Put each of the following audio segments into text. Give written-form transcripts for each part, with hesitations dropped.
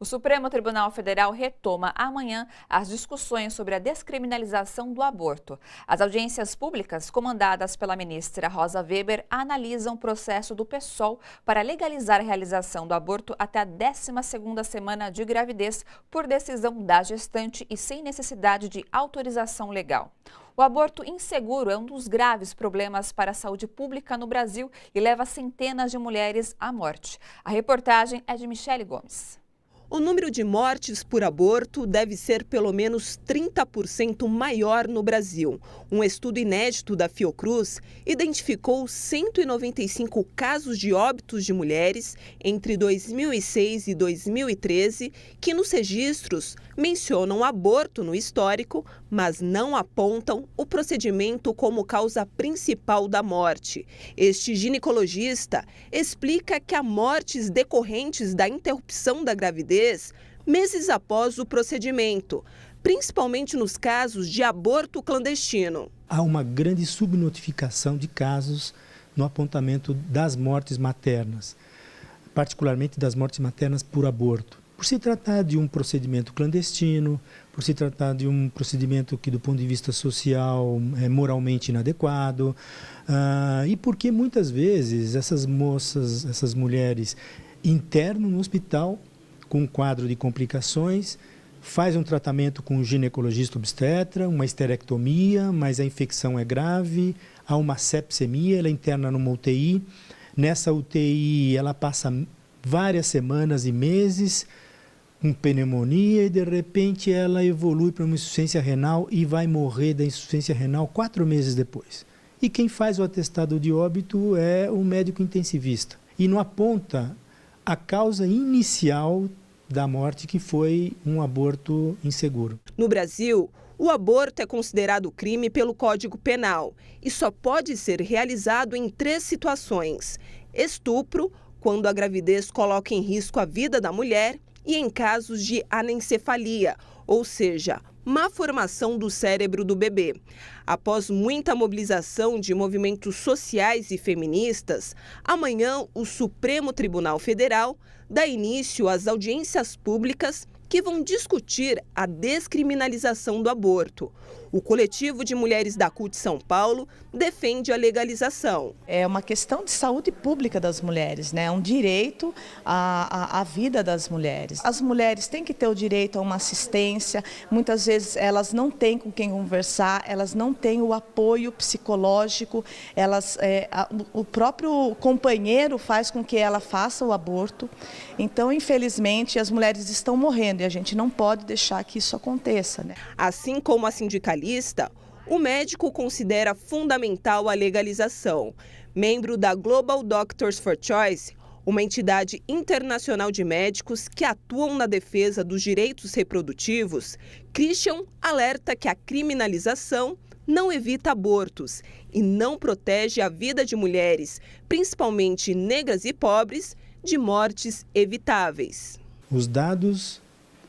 O Supremo Tribunal Federal retoma amanhã as discussões sobre a descriminalização do aborto. As audiências públicas, comandadas pela ministra Rosa Weber, analisam o processo do PSOL para legalizar a realização do aborto até a 12ª semana de gravidez, por decisão da gestante e sem necessidade de autorização legal. O aborto inseguro é um dos graves problemas para a saúde pública no Brasil e leva centenas de mulheres à morte. A reportagem é de Michele Gomes. O número de mortes por aborto deve ser pelo menos 30% maior no Brasil. Um estudo inédito da Fiocruz identificou 195 casos de óbitos de mulheres entre 2006 e 2013 que nos registros mencionam aborto no histórico, mas não apontam o procedimento como causa principal da morte. Este ginecologista explica que há mortes decorrentes da interrupção da gravidez meses após o procedimento, principalmente nos casos de aborto clandestino. Há uma grande subnotificação de casos no apontamento das mortes maternas, particularmente das mortes maternas por aborto. Por se tratar de um procedimento clandestino, por se tratar de um procedimento que, do ponto de vista social, é moralmente inadequado, e porque muitas vezes essas moças, essas mulheres, internam no hospital com um quadro de complicações, faz um tratamento com um ginecologista obstetra, uma esterectomia, mas a infecção é grave, há uma sepsemia, ela é interna numa UTI. Nessa UTI ela passa várias semanas e meses com pneumonia e de repente ela evolui para uma insuficiência renal e vai morrer da insuficiência renal 4 meses depois. E quem faz o atestado de óbito é o médico intensivista e não aponta a causa inicial da morte, que foi um aborto inseguro. No Brasil, o aborto é considerado crime pelo Código Penal e só pode ser realizado em 3 situações: estupro, quando a gravidez coloca em risco a vida da mulher, e em casos de anencefalia, ou seja, má formação do cérebro do bebê. Após muita mobilização de movimentos sociais e feministas, amanhã o Supremo Tribunal Federal dá início às audiências públicas que vão discutir a descriminalização do aborto. O coletivo de mulheres da CUT São Paulo defende a legalização. É uma questão de saúde pública das mulheres, né? É um direito à vida das mulheres. As mulheres têm que ter o direito a uma assistência, muitas vezes elas não têm com quem conversar, elas não têm o apoio psicológico, o próprio companheiro faz com que ela faça o aborto. Então, infelizmente, as mulheres estão morrendo e a gente não pode deixar que isso aconteça, né? Assim como a sindicalista, o médico considera fundamental a legalização. Membro da Global Doctors for Choice, uma entidade internacional de médicos que atuam na defesa dos direitos reprodutivos, Christian alerta que a criminalização não evita abortos e não protege a vida de mulheres, principalmente negras e pobres, de mortes evitáveis. Os dados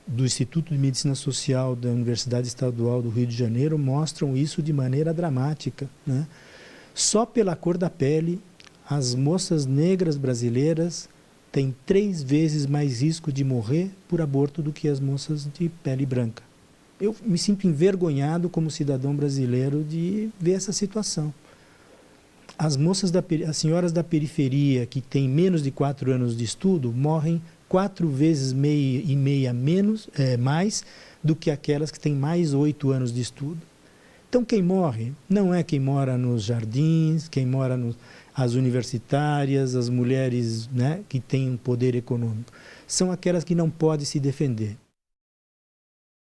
do Instituto de Medicina Social da Universidade Estadual do Rio de Janeiro mostram isso de maneira dramática, né? Só pela cor da pele, as moças negras brasileiras têm 3 vezes mais risco de morrer por aborto do que as moças de pele branca. Eu me sinto envergonhado como cidadão brasileiro de ver essa situação. As senhoras da periferia que têm menos de 4 anos de estudo morrem 4 vezes e meia mais do que aquelas que têm mais 8 anos de estudo. Então quem morre não é quem mora nos jardins, quem mora as universitárias, as mulheres, né, que têm um poder econômico. São aquelas que não podem se defender.